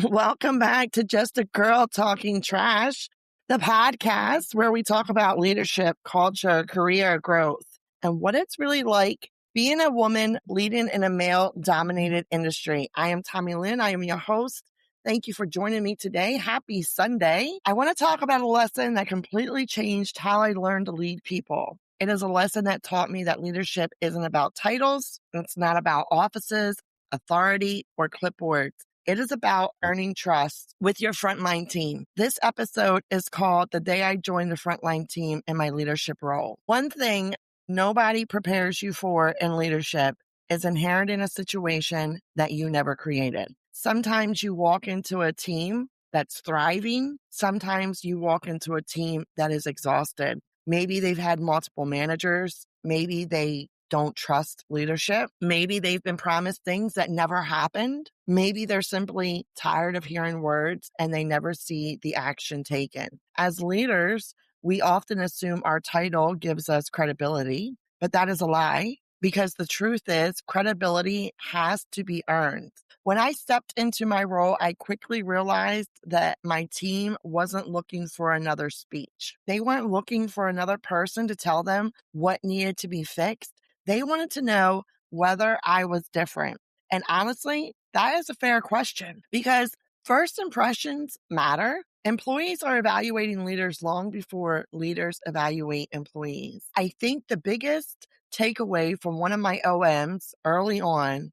Welcome back to Just a Girl Talking Trash, the podcast where we talk about leadership, culture, career growth, and what it's really like being a woman leading in a male dominated industry. I am Tommy Lynn. I am your host. Thank you for joining me today. Happy Sunday. I want to talk about a lesson that completely changed how I learned to lead people. It is a lesson that taught me that leadership isn't about titles. It's not about offices, authority, or clipboards. It is about earning trust with your frontline team. This episode is called The Day I Joined the Frontline Team in My Leadership Role. One thing nobody prepares you for in leadership is inheriting a situation that you never created. Sometimes you walk into a team that's thriving. Sometimes you walk into a team that is exhausted. Maybe they've had multiple managers. Maybe they don't trust leadership. Maybe they've been promised things that never happened. Maybe they're simply tired of hearing words and they never see the action taken. As leaders, we often assume our title gives us credibility, but that is a lie because the truth is credibility has to be earned. When I stepped into my role, I quickly realized that my team wasn't looking for another speech. They weren't looking for another person to tell them what needed to be fixed. They wanted to know whether I was different. And honestly, that is a fair question because first impressions matter. Employees are evaluating leaders long before leaders evaluate employees. I think the biggest takeaway from one of my OMs early on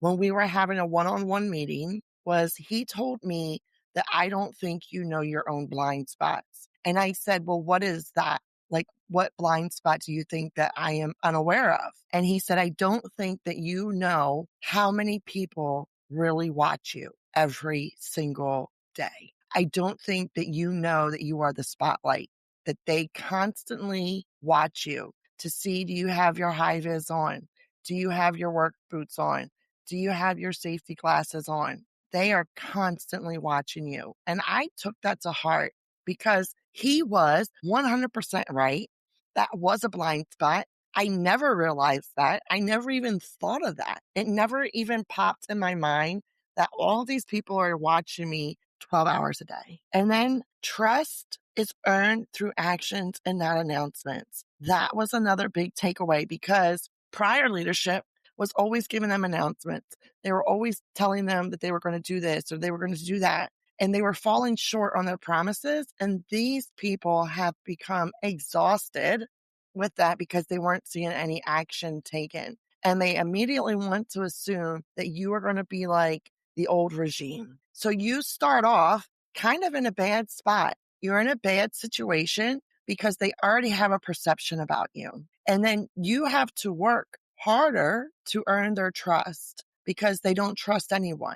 when we were having a one-on-one meeting was he told me that I don't think you know your own blind spots. And I said, well, what is that? Like, what blind spot do you think that I am unaware of? And he said, I don't think that you know how many people really watch you every single day. I don't think that you know that you are the spotlight, that they constantly watch you to see, do you have your high vis on? Do you have your work boots on? Do you have your safety glasses on? They are constantly watching you. And I took that to heart because he was 100% right. That was a blind spot. I never realized that. I never even thought of that. It never even popped in my mind that all these people are watching me 12 hours a day. And then trust is earned through actions and not announcements. That was another big takeaway because prior leadership was always giving them announcements. They were always telling them that they were going to do this or they were going to do that. And they were falling short on their promises. And these people have become exhausted with that because they weren't seeing any action taken. And they immediately want to assume that you are going to be like the old regime. So you start off kind of in a bad spot. You're in a bad situation because they already have a perception about you. And then you have to work harder to earn their trust because they don't trust anyone.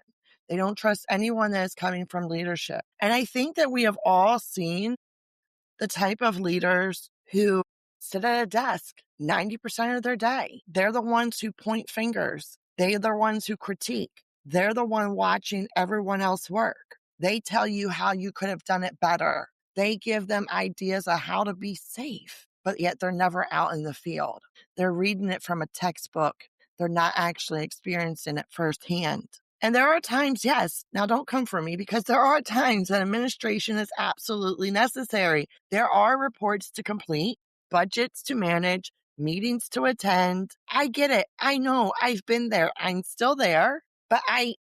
They don't trust anyone that is coming from leadership. And I think that we have all seen the type of leaders who sit at a desk 90% of their day. They're the ones who point fingers. They're the ones who critique. They're the one watching everyone else work. They tell you how you could have done it better. They give them ideas of how to be safe, but yet they're never out in the field. They're reading it from a textbook. They're not actually experiencing it firsthand. And there are times, yes, now don't come for me because there are times that administration is absolutely necessary. There are reports to complete, budgets to manage, meetings to attend. I get it. I know. I've been there. I'm still there, but I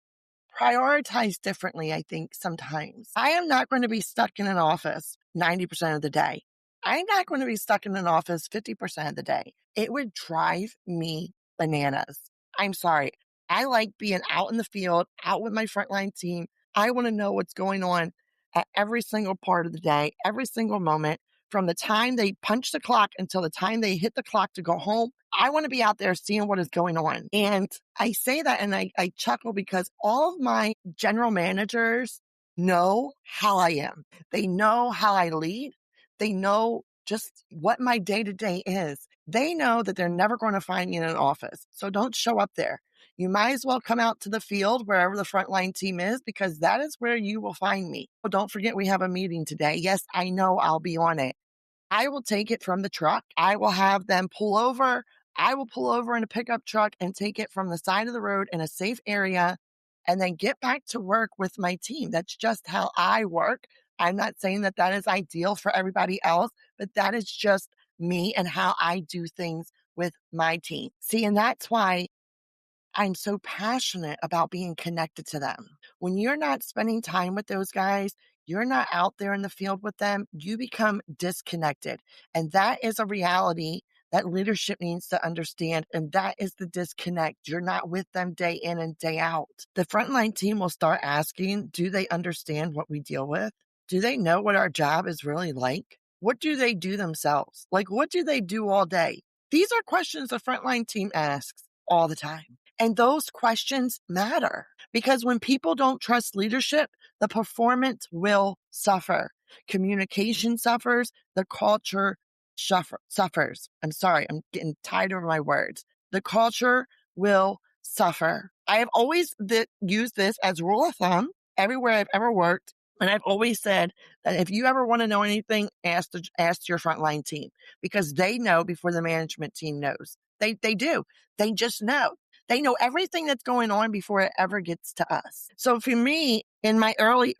prioritize differently, I think, sometimes. I am not going to be stuck in an office 90% of the day. I'm not going to be stuck in an office 50% of the day. It would drive me bananas. I'm sorry. I like being out in the field, out with my frontline team. I want to know what's going on at every single part of the day, every single moment, from the time they punch the clock until the time they hit the clock to go home. I want to be out there seeing what is going on. And I say that and I chuckle because all of my general managers know how I am. They know how I lead. They know just what my day-to-day is. They know that they're never going to find me in an office. So don't show up there. You might as well come out to the field wherever the frontline team is because that is where you will find me. Oh, don't forget we have a meeting today. Yes, I know I'll be on it. I will take it from the truck. I will have them pull over. I will pull over in a pickup truck and take it from the side of the road in a safe area and then get back to work with my team. That's just how I work. I'm not saying that that is ideal for everybody else, but that is just me and how I do things with my team. See, and that's why I'm so passionate about being connected to them. When you're not spending time with those guys, you're not out there in the field with them, you become disconnected. And that is a reality that leadership needs to understand. And that is the disconnect. You're not with them day in and day out. The frontline team will start asking, do they understand what we deal with? Do they know what our job is really like? What do they do themselves? Like, what do they do all day? These are questions the frontline team asks all the time. And those questions matter because when people don't trust leadership, the performance will suffer. Communication suffers. The culture suffers. I'm sorry. I'm getting tired of my words. The culture will suffer. I have always used this as rule of thumb everywhere I've ever worked. And I've always said that if you ever want to know anything, ask your frontline team because they know before the management team knows. They do. They just know. They know everything that's going on before it ever gets to us. So for me, in my early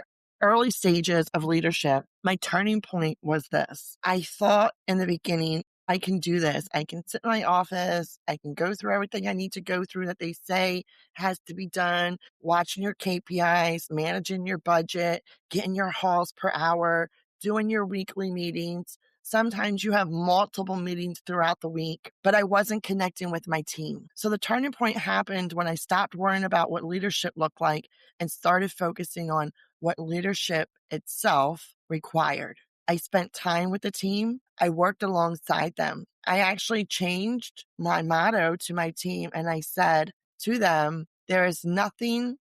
stages of leadership, my turning point was this. I thought in the beginning, I can do this. I can sit in my office. I can go through everything I need to go through that they say has to be done, watching your KPIs, managing your budget, getting your hauls per hour, doing your weekly meetings. Sometimes you have multiple meetings throughout the week, but I wasn't connecting with my team. So the turning point happened when I stopped worrying about what leadership looked like and started focusing on what leadership itself required. I spent time with the team. I worked alongside them. I actually changed my motto to my team and I said to them, there is nothing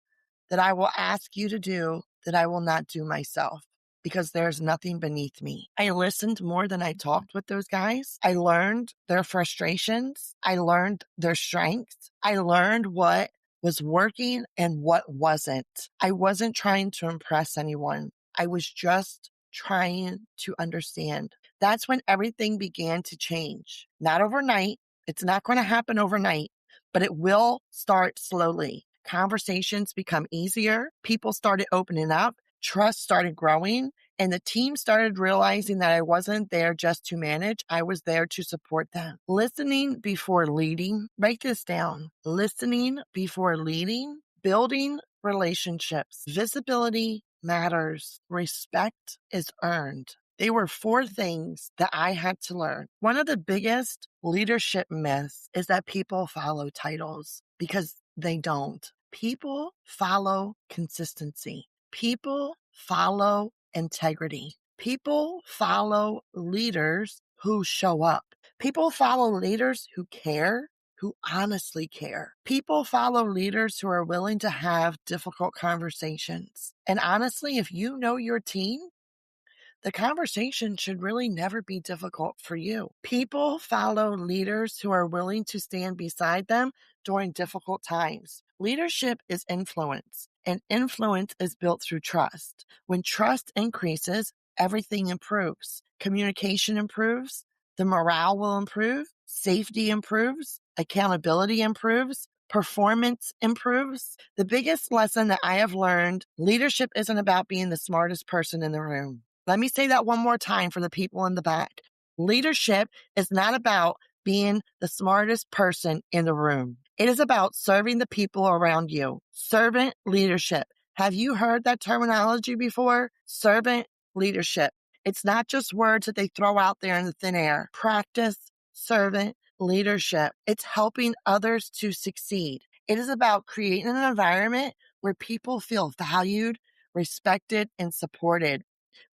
that I will ask you to do that I will not do myself because there's nothing beneath me. I listened more than I talked with those guys. I learned their frustrations. I learned their strengths. I learned what was working and what wasn't. I wasn't trying to impress anyone. I was just trying to understand. That's when everything began to change. Not overnight. It's not going to happen overnight, but it will start slowly. Conversations become easier. People started opening up. Trust started growing. And the team started realizing that I wasn't there just to manage. I was there to support them. Listening before leading. Write this down. Listening before leading. Building relationships. Visibility matters. Respect is earned. They were 4 things that I had to learn. One of the biggest leadership myths is that people follow titles because they don't. People follow consistency. People follow integrity. People follow leaders who show up. People follow leaders who care, who honestly care. People follow leaders who are willing to have difficult conversations. And honestly, if you know your team, the conversation should really never be difficult for you. People follow leaders who are willing to stand beside them during difficult times. Leadership is influence, and influence is built through trust. When trust increases, everything improves. Communication improves, the morale will improve, safety improves, accountability improves, performance improves. The biggest lesson that I have learned, leadership isn't about being the smartest person in the room. Let me say that one more time for the people in the back. Leadership is not about being the smartest person in the room. It is about serving the people around you. Servant leadership. Have you heard that terminology before? Servant leadership. It's not just words that they throw out there in the thin air. Practice servant leadership. It's helping others to succeed. It is about creating an environment where people feel valued, respected, and supported.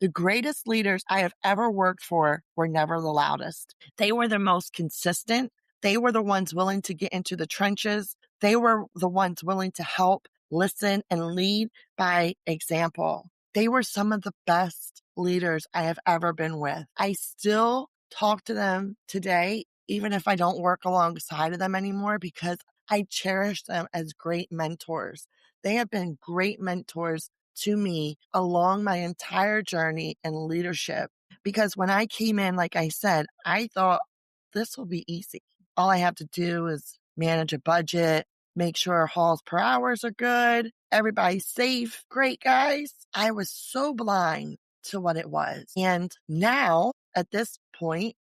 The greatest leaders I have ever worked for were never the loudest. They were the most consistent. They were the ones willing to get into the trenches. They were the ones willing to help, listen, and lead by example. They were some of the best leaders I have ever been with. I still talk to them today, even if I don't work alongside of them anymore, because I cherish them as great mentors. They have been great mentors to me along my entire journey in leadership. Because when I came in, like I said, I thought this will be easy. All I have to do is manage a budget, make sure halls per hours are good, everybody's safe. Great, guys. I was so blind to what it was. And now, at this point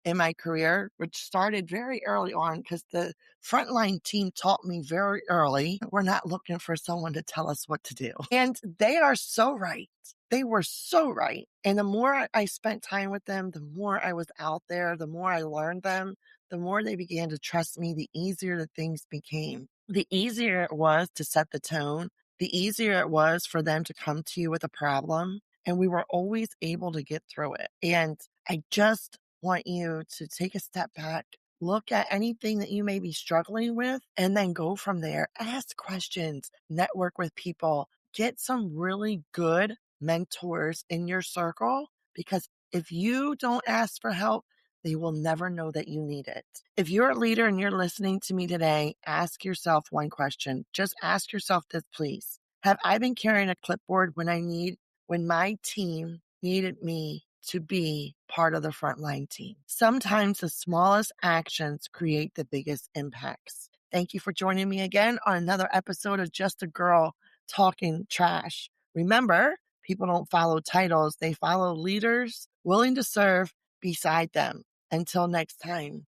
in my career, which started very early on because the frontline team taught me very early, we're not looking for someone to tell us what to do. And they are so right. They were so right. And the more I spent time with them, the more I was out there, the more I learned them, the more they began to trust me, the easier the things became. The easier it was to set the tone, the easier it was for them to come to you with a problem. And we were always able to get through it. And I just want you to take a step back, look at anything that you may be struggling with, and then go from there. Ask questions, network with people, get some really good mentors in your circle, because if you don't ask for help, they will never know that you need it. If you're a leader and you're listening to me today, ask yourself one question. Just ask yourself this, please. Have I been carrying a clipboard when my team needed me to be part of the frontline team? Sometimes the smallest actions create the biggest impacts. Thank you for joining me again on another episode of Just a Girl Talking Trash. Remember, people don't follow titles, they follow leaders willing to serve beside them. Until next time.